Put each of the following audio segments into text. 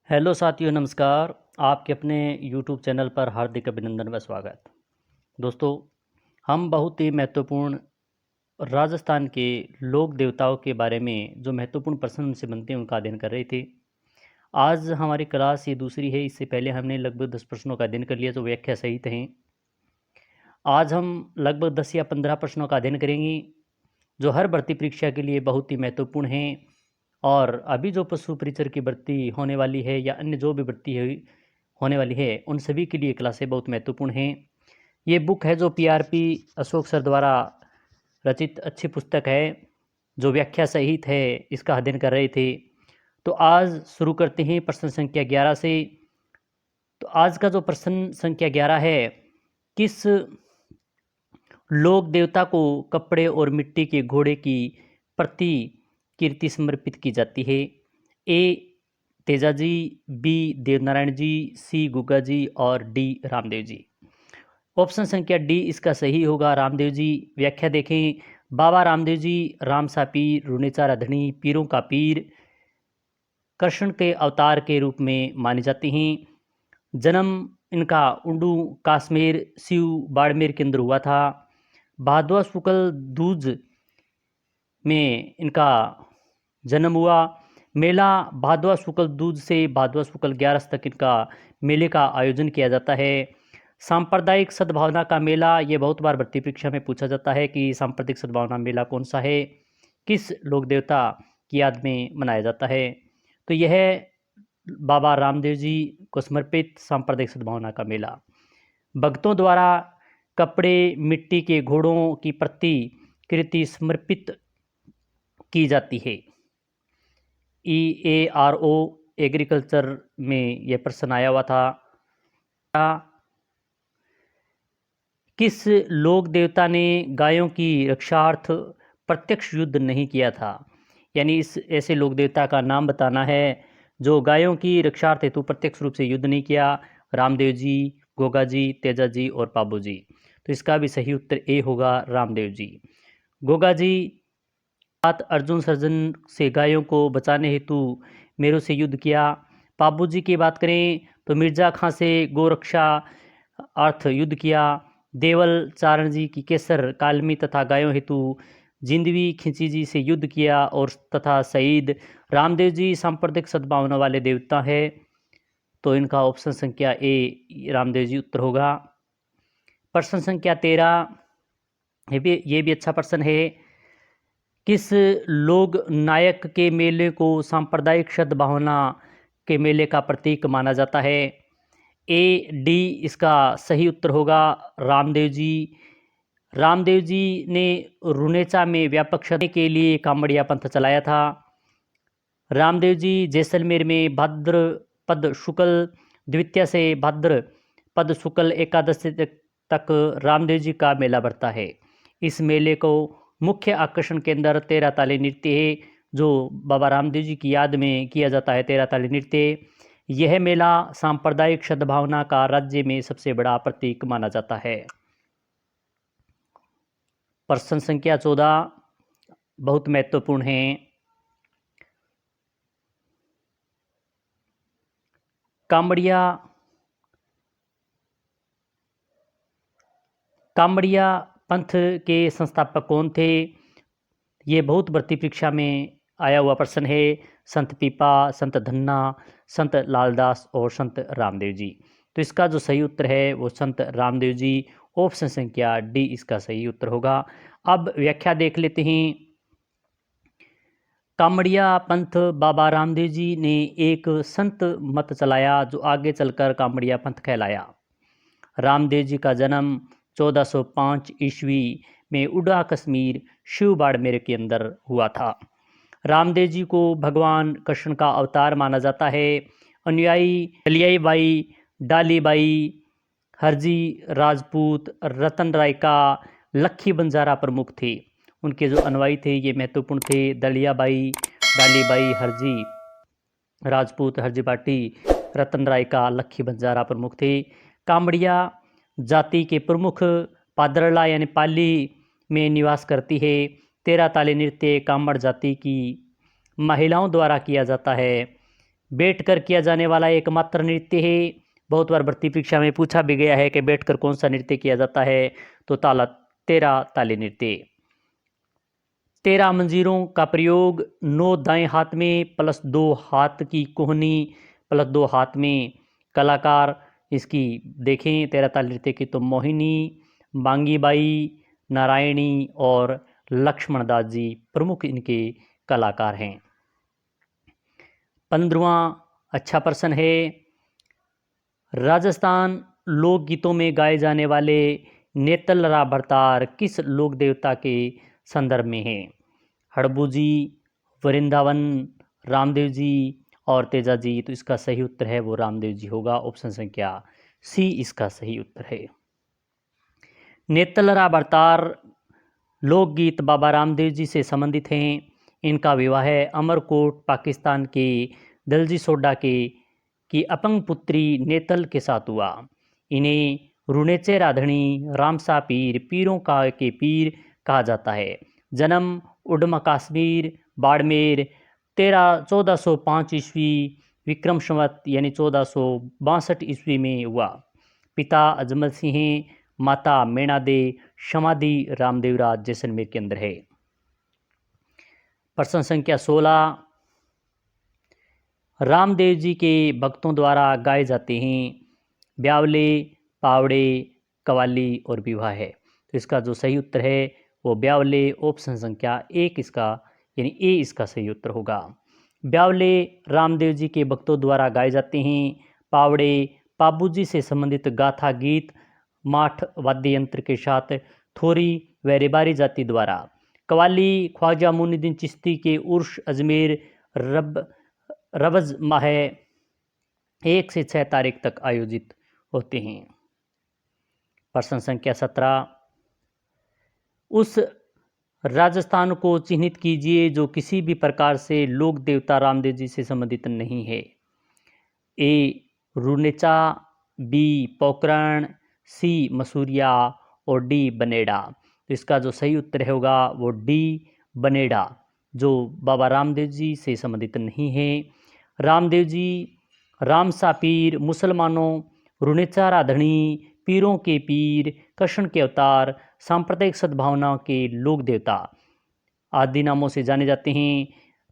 Hello साथियों, नमस्कार। आपके अपने यूट्यूब चैनल पर हार्दिक अभिनंदन व स्वागत। दोस्तों, हम बहुत ही महत्वपूर्ण राजस्थान के लोक देवताओं के बारे में जो महत्वपूर्ण प्रश्न उनसे बनते हैं उनका अध्ययन कर रहे थे। आज हमारी क्लास ये दूसरी है। इससे पहले हमने लगभग 10 प्रश्नों का अध्ययन कर लिया जो व्याख्या सहित हैं। आज हम लगभग 10 या 15 प्रश्नों का अध्ययन करेंगे जो हर भर्ती परीक्षा के लिए बहुत ही महत्वपूर्ण हैं। और अभी जो पशु परिचर की भर्ती होने वाली है या अन्य जो भी भर्ती होने वाली है उन सभी के लिए क्लासें बहुत महत्वपूर्ण हैं। ये बुक है जो पीआरपी अशोक सर द्वारा रचित अच्छी पुस्तक है जो व्याख्या सहित है। इसका अध्ययन कर रहे थे। तो आज शुरू करते हैं प्रश्न संख्या 11 से। तो आज का जो प्रश्न संख्या 11 है, किस लोक देवता को कपड़े और मिट्टी के घोड़े की प्रतिकृति समर्पित की जाती है? ए तेजा जी, बी देवनारायण जी, सी गुगा जी और डी रामदेव जी। ऑप्शन संख्या डी इसका सही होगा, रामदेव जी। व्याख्या देखें। बाबा रामदेव जी रामसा पीर, रुनेचा रधनी, पीरों का पीर, कृष्ण के अवतार के रूप में माने जाते हैं। जन्म इनका उंडू काश्मीर शिव बाड़मेर के अंदर हुआ था। भादवा शुक्ल दूज में इनका जन्म हुआ। मेला भादवा शुक्ल दूज से भादवा शुक्ल 11 तक इनका मेले का आयोजन किया जाता है। सांप्रदायिक सद्भावना का मेला, ये बहुत बार भर्ती परीक्षा में पूछा जाता है कि सांप्रदायिक सद्भावना मेला कौन सा है, किस लोक देवता की याद में मनाया जाता है? तो यह बाबा रामदेव जी को समर्पित सांप्रदायिक सद्भावना का मेला। भक्तों द्वारा कपड़े मिट्टी के घोड़ों की प्रतिकृति समर्पित की जाती है। EARO एग्रीकल्चर में यह प्रश्न आया हुआ था। किस लोक देवता ने गायों की रक्षार्थ प्रत्यक्ष युद्ध नहीं किया था? यानी इस ऐसे लोक देवता का नाम बताना है जो गायों की रक्षार्थ हेतु प्रत्यक्ष रूप से युद्ध नहीं किया। रामदेव जी, गोगा जी, तेजा जी और पाबू जी। तो इसका भी सही उत्तर ए होगा, रामदेव जी। गोगा जी साथ अर्जुन सर्जन से गायों को बचाने हेतु मेरू से युद्ध किया। पाबू जी की बात करें तो मिर्जा खां से गोरक्षा अर्थ युद्ध किया। देवल चारण जी की केसर कालमी तथा गायों हेतु जिंदवी खिंची जी से युद्ध किया। और तथा शहीद रामदेव जी सांप्रदायिक सद्भावना वाले देवता है। तो इनका ऑप्शन संख्या ए रामदेव जी उत्तर होगा। प्रश्न संख्या 13, ये भी अच्छा प्रश्न है। किस लोक नायक के मेले को सांप्रदायिक सद्भावना के मेले का प्रतीक माना जाता है? ए डी इसका सही उत्तर होगा, रामदेव जी। रामदेव जी ने रुनेचा में व्यापक सत्ता के लिए कांवड़िया पंथ चलाया था। रामदेव जी जैसलमेर में भाद्रपद शुक्ल द्वितीया से भाद्रपद शुक्ल एकादशी तक रामदेव जी का मेला भरता है। इस मेले को मुख्य आकर्षण के अंदर 13 ताली नृत्य है जो बाबा रामदेव जी की याद में किया जाता है। 13 ताली नृत्य, यह मेला सांप्रदायिक सद्भावना का राज्य में सबसे बड़ा प्रतीक माना जाता है। प्रश्न संख्या 14 बहुत महत्वपूर्ण है। कांवड़िया पंथ के संस्थापक कौन थे? ये बहुत भर्ती परीक्षा में आया हुआ प्रश्न है। संत पीपा, संत धन्ना, संत लालदास और संत रामदेव जी। तो इसका जो सही उत्तर है वो संत रामदेव जी। ऑप्शन संख्या डी इसका सही उत्तर होगा। अब व्याख्या देख लेते हैं। कांवड़िया पंथ बाबा रामदेव जी ने एक संत मत चलाया जो आगे चलकर कांवड़िया पंथ कहलाया। रामदेव जी का जन्म 1405 ईस्वी में उड़ा कश्मीर शिव बाड़मेर के अंदर हुआ था। रामदेव जी को भगवान कृष्ण का अवतार माना जाता है। अनुयायी दलियाई बाई, डाली बाई, हरजी राजपूत, रतन राय का, लखी बंजारा प्रमुख थे। उनके जो अनुयायी थे ये महत्वपूर्ण थे। दलिया बाई, डाली बाई, हरजी राजपूत, हरजी बाटी, रतन राय का, लखी बंजारा प्रमुख थे। कांवड़िया जाति के प्रमुख पादरला यानी पाली में निवास करती है। 13 ताली नृत्य कांवड़ जाति की महिलाओं द्वारा किया जाता है। बैठकर किया जाने वाला एकमात्र नृत्य है। बहुत बार भर्ती परीक्षा में पूछा भी गया है कि बैठकर कौन सा नृत्य किया जाता है, तो तेरा ताली नृत्य। 13 मंजीरों का प्रयोग 9 दाएं हाथ में प्लस 2 हाथ की कोहनी प्लस 2 हाथ में। कलाकार इसकी देखें तेरा ताल नृत्य की तो मोहिनी, बांगीबाई, नारायणी और लक्ष्मण दास जी प्रमुख इनके कलाकार हैं। 15वां अच्छा प्रश्न है, राजस्थान लोकगीतों में गाए जाने वाले नेतलरा भरतार किस लोक देवता के संदर्भ में है? हड़बू जी, वृंदावन, रामदेव जी और तेजा जी। तो इसका सही उत्तर है वो रामदेव जी होगा। ऑप्शन संख्या सी इसका सही उत्तर है। नेतलरा भरतार लोकगीत बाबा रामदेव जी से संबंधित हैं। इनका विवाह अमरकोट पाकिस्तान के दलजी सोडा के की अपंग पुत्री नेतल के साथ हुआ। इन्हें रुणेचे राधणी, रामसा पीर, पीरों का के पीर कहा जाता है। जन्म उडमा कश्मीर बाड़मेर 1405 ईस्वी विक्रम संवत यानी 1462 ईस्वी में हुआ। पिता अजमल सिंह, माता मैणा दे, समाधि रामदेवराज जैसलमेर के अंदर है। प्रश्न संख्या 16, रामदेव जी के भक्तों द्वारा गाए जाते हैं ब्यावले, पावड़े, कवाली और विवाह है। तो इसका जो सही उत्तर है वो ब्यावले। ऑप्शन संख्या 1 इसका यानी ए इसका सही उत्तर होगा। ब्यावले रामदेव जी के भक्तों द्वारा गाए जाते हैं। पावड़े पाबूजी से संबंधित गाथा गीत माठ वाद्य यंत्र के साथ थोरी व रेबारी जाति द्वारा। कवाली ख्वाजा मुइनुद्दीन चिश्ती के उर्स अजमेर रबज माह 1 से 6 तारीख तक आयोजित होते हैं। प्रश्न संख्या 17, उस राजस्थान को चिन्हित कीजिए जो किसी भी प्रकार से लोक देवता रामदेव जी से संबंधित नहीं है। ए रुनेचा, बी पोकरण, सी मसूरिया और डी बनेड़ा। तो इसका जो सही उत्तर होगा वो डी बनेड़ा, जो बाबा रामदेव जी से संबंधित नहीं है। रामदेव जी रामसा पीर, मुसलमानों रुनेचा राधणी, पीरों के पीर, कृष्ण के अवतार, सांप्रदायिक सद्भावना के लोक देवता आदि नामों से जाने जाते हैं।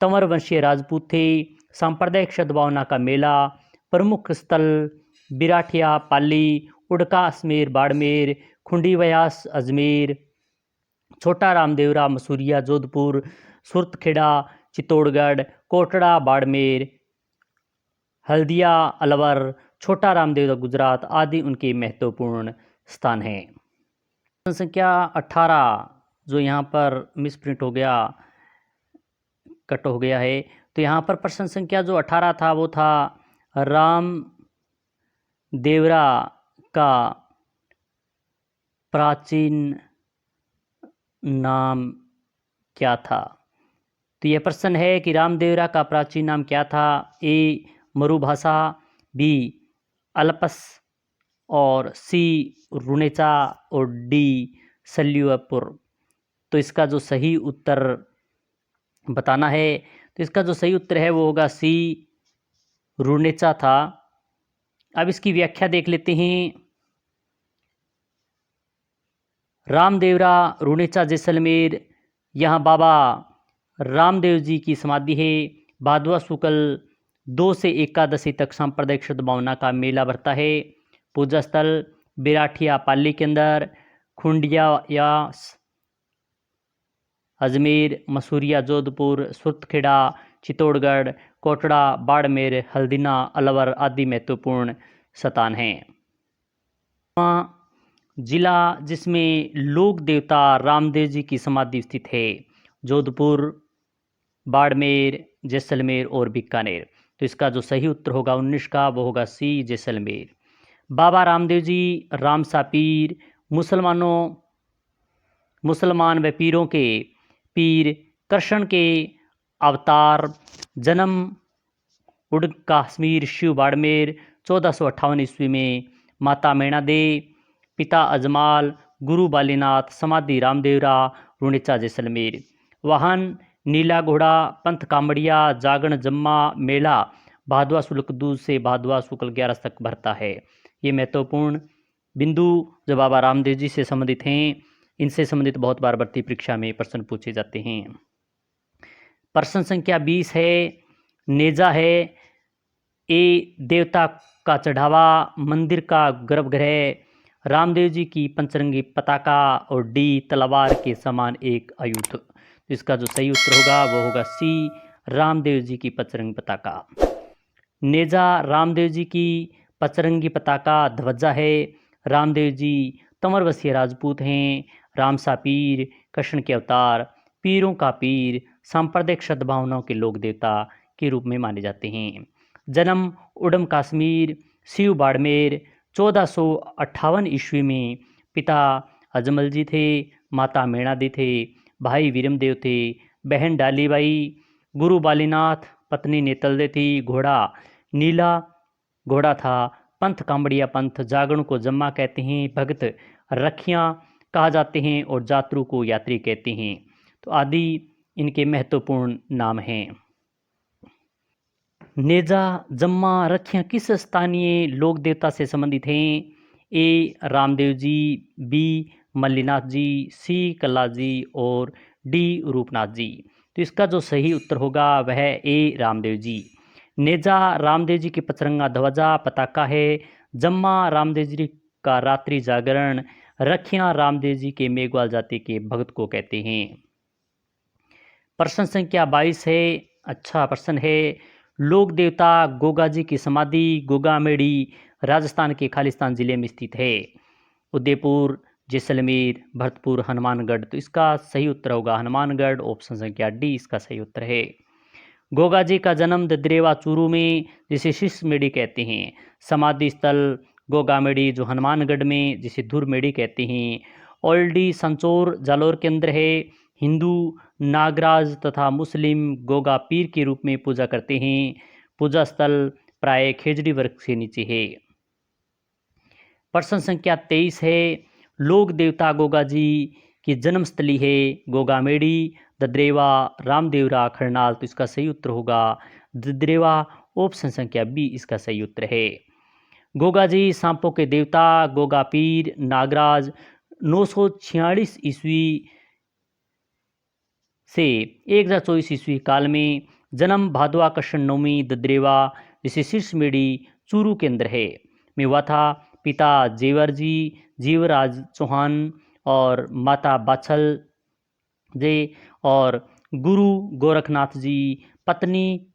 तंवर वंशीय राजपूत थे। सांप्रदायिक सद्भावना का मेला प्रमुख स्थल बिराठिया पाली, उड़का अजमेर बाड़मेर, खुंडी व्यास अजमेर, छोटा रामदेवरा मसूरिया जोधपुर, सुरतखेड़ा चित्तौड़गढ़, कोटड़ा बाड़मेर, हल्दिया अलवर, छोटा रामदेवरा गुजरात आदि उनके महत्वपूर्ण स्थान हैं। संख्या 18 जो यहाँ पर मिसप्रिंट हो गया, कट हो गया है, तो यहाँ पर प्रश्न संख्या जो 18 था वो था राम देवरा का प्राचीन नाम क्या था। तो यह प्रश्न है कि रामदेवरा का प्राचीन नाम क्या था। ए मरुभाषा, बी अल्पस और सी रुनेचा और डी सल्युपुर। तो इसका जो सही उत्तर बताना है, तो इसका जो सही उत्तर है वो होगा सी रुनेचा था। अब इसकी व्याख्या देख लेते हैं। रामदेवरा रुनेचा जैसलमेर, यहाँ बाबा रामदेव जी की समाधि है। भादवा शुक्ल 2 से एकादशी तक सांप्रदायिक सद्भावना का मेला भरता है। पूजा स्थल बिराठिया पाली के अंदर, खुंडिया यास अजमेर, मसूरिया जोधपुर, सुरतखेड़ा चित्तौड़गढ़, कोटड़ा बाड़मेर, हल्दिना अलवर आदि महत्वपूर्ण स्थान हैं। जिला जिसमें लोक देवता रामदेव जी की समाधि स्थित है जोधपुर, बाड़मेर, जैसलमेर और बीकानेर। तो इसका जो सही उत्तर होगा 19 का वो होगा सी जैसलमेर। बाबा रामदेव जी रामसा पीर, मुसलमान व पीरों के पीर, कृष्ण के अवतार, जन्म उड़ कश्मीर शिव बाड़मेर 1458 ईस्वी में, माता मैणा दे, पिता अजमाल, गुरु बालीनाथ, समाधि रामदेवरा, रुणेचा जैसलमेर। वाहन नीला घोड़ा, पंथ कामड़िया, जागरण जम्मा मेला भादवा शुक्ल दूज से भादवा शुक्ल 11 तक भरता है। ये महत्वपूर्ण बिंदु जो बाबा रामदेव जी से संबंधित हैं, इनसे संबंधित बहुत बार भर्ती परीक्षा में प्रश्न पूछे जाते हैं। प्रश्न संख्या 20 है, नेजा है। ए देवता का चढ़ावा, मंदिर का गर्भगृह, रामदेव जी की पंचरंगी पताका, और डी तलवार के समान एक आयुध। तो इसका जो सही उत्तर होगा वो होगा सी, रामदेव जी की पंचरंगी पताका। नेजा रामदेव जी की पंचरंगी पताका ध्वजा है। रामदेव जी तंवरवसीय राजपूत हैं। रामसा पीर कृष्ण के अवतार, पीरों का पीर, सांप्रदायिक सद्भावनाओं के लोक देवता के रूप में माने जाते हैं। जन्म उडम कश्मीर, शिव बाड़मेर। 1458 ईस्वी में पिता अजमल जी थे, माता मेणादी थे, भाई वीरमदेव थे, बहन डालीबाई, गुरु बालीनाथ, पत्नी नेतलदे थी, घोड़ा नीला घोड़ा था, पंथ कांबड़िया पंथ, जागरण को जम्मा कहते हैं, भगत रखियाँ कहा जाते हैं, और जातरू को यात्री कहते हैं। तो आदि इनके महत्वपूर्ण नाम हैं। नेजा, जम्मा, रखियाँ किस स्थानीय लोक देवता से संबंधित हैं? ए रामदेव जी, बी मल्लीनाथ जी, सी कल्ला जी, और डी रूपनाथ जी। तो इसका जो सही उत्तर होगा वह ए रामदेव जी। नेजा रामदेव जी की पचरंगा ध्वजा पताका है। जम्मा रामदेव जी का रात्रि जागरण, रखियाँ रामदेव जी के मेघवाल जाति के भगत को कहते हैं। प्रश्न संख्या 22 है, अच्छा प्रश्न है। लोक देवता गोगा जी की समाधि गोगामेड़ी राजस्थान के खालिस्तान जिले में स्थित है। उदयपुर, जैसलमेर, भरतपुर, हनुमानगढ़। तो इसका सही उत्तर होगा हनुमानगढ़, ऑप्शन संख्या डी इसका सही उत्तर है। गोगा जी का जन्म ददरेवा चूरू में, जिसे शिष्यमेड़ी कहते हैं। समाधि स्थल गोगामेड़ी जो हनुमानगढ़ में, जिसे धुरमेड़ी कहते हैं। ओल्डी संचोर जालोर के अंदर है। हिंदू नागराज तथा मुस्लिम गोगा पीर के रूप में पूजा करते हैं। पूजा स्थल प्राय खेजड़ी वृक्ष के नीचे है। प्रश्न संख्या 23 है, लोक देवता गोगा जी की जन्मस्थली है गोगामेड़ी, ददरेवा, रामदेवरा, खरनाल। तो इसका सही उत्तर होगा ददरेवा, ऑप्शन संख्या बी इसका सही उत्तर है। गोगा जी सांपों के देवता गोगा पीर नागराज 946 ईस्वी से 1024 ईस्वी काल में। जन्म भादवा कृष्ण नवमी ददरेवा, जिसे शीर्षमेड़ी चूरू के अंदर है में हुआ था। पिता जेवर जी जीवराज चौहान और माता बाछल जे, और गुरु गोरखनाथ जी, पत्नी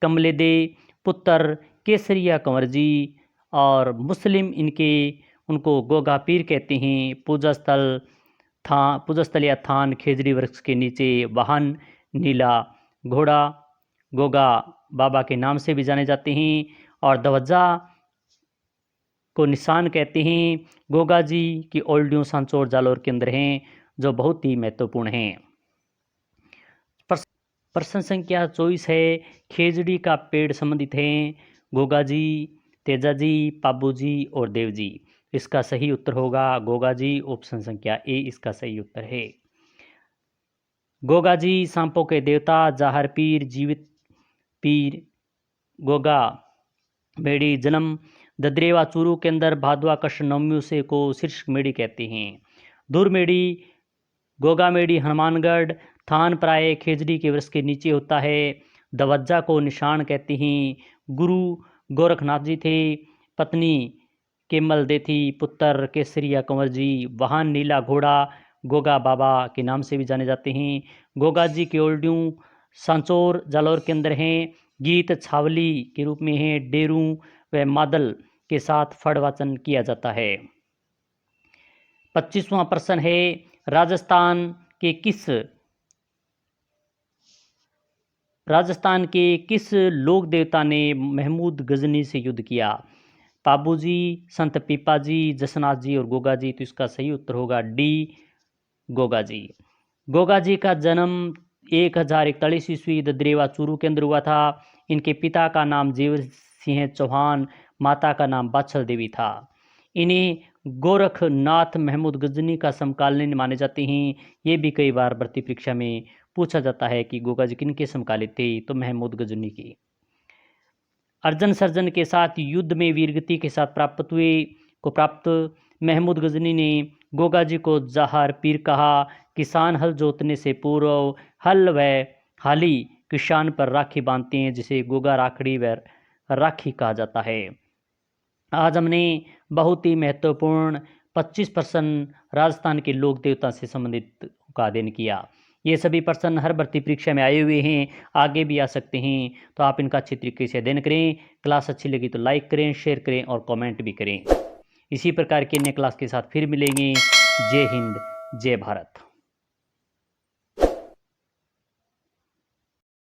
कमलेदे, पुत्र केसरिया कंवर जी, और मुस्लिम इनके उनको गोगा पीर कहते हैं। पूजा स्थल या थान खेजड़ी वृक्ष के नीचे। वाहन नीला घोड़ा गोगा बाबा के नाम से भी जाने जाते हैं, और ध्वजा को निशान कहते हैं। गोगा जी की ओल्डियों सांचौर जालोर के अंदर हैं, जो बहुत ही महत्वपूर्ण हैं। प्रश्न संख्या 24 है, खेजड़ी का पेड़ संबंधित हैं गोगा जी, तेजा जी, पाबू जी और देव जी। इसका सही उत्तर होगा गोगा जी, ऑप्शन संख्या ए इसका सही उत्तर है। गोगा जी सांपों के देवता जाहर पीर जीवित पीर गोगा मेड़ी। जन्म ददरेवा चूरू के अंदर भादवा कृष्ण नवमी से को शीर्ष मेड़ी कहते हैं। धुरमेड़ी गोगा मेड़ी हनुमानगढ़। थान प्राय खेजड़ी के वृक्ष के नीचे होता है। दवज्जा को निशान कहते हैं। गुरु गोरखनाथ जी थे, पत्नी केमल दे थी, पुत्र केसरिया कंवर जी। वाहन नीला घोड़ा गोगा बाबा के नाम से भी जाने जाते हैं। गोगा जी के ओल्डियों सांचौर जालौर के अंदर हैं। गीत छावली के रूप में हैं। डेरू व मादल के साथ फड़ वाचन किया जाता है। 25वां प्रश्न है, राजस्थान के किस लोक देवता ने महमूद गजनी से युद्ध किया? पाबू जी, संत पीपा जी, जसनाथ जी और गोगा जी। तो इसका सही उत्तर होगा डी गोगा जी। गोगा जी का जन्म 1041 ईस्वी ददरेवा चूरू के अंदर हुआ था। इनके पिता का नाम जेवर सिंह चौहान, माता का नाम बाछल देवी था। इन्हें गोरखनाथ महमूद गजनी का समकालीन माने जाते हैं। ये भी कई बार भर्ती परीक्षा में पूछा जाता है कि गोगा जी किनके समकालीन थे, तो महमूद गजनी की। अर्जन सर्जन के साथ युद्ध में वीरगति के साथ प्राप्त महमूद गजनी ने गोगा जी को जहार पीर कहा। किसान हल जोतने से पूर्व हल व हाली किसान पर राखी बांधते हैं, जिसे गोगा राखड़ी व राखी कहा जाता है। आज हमने बहुत ही महत्वपूर्ण 25 प्रश्न राजस्थान के लोक देवता से संबंधित का अध्ययन किया। ये सभी प्रश्न हर भर्ती परीक्षा में आए हुए हैं, आगे भी आ सकते हैं, तो आप इनका अच्छी तरीके से अध्ययन करें। क्लास अच्छी लगी तो लाइक करें, शेयर करें और कमेंट भी करें। इसी प्रकार की अन्य क्लास के साथ फिर मिलेंगे। जय हिंद, जय भारत।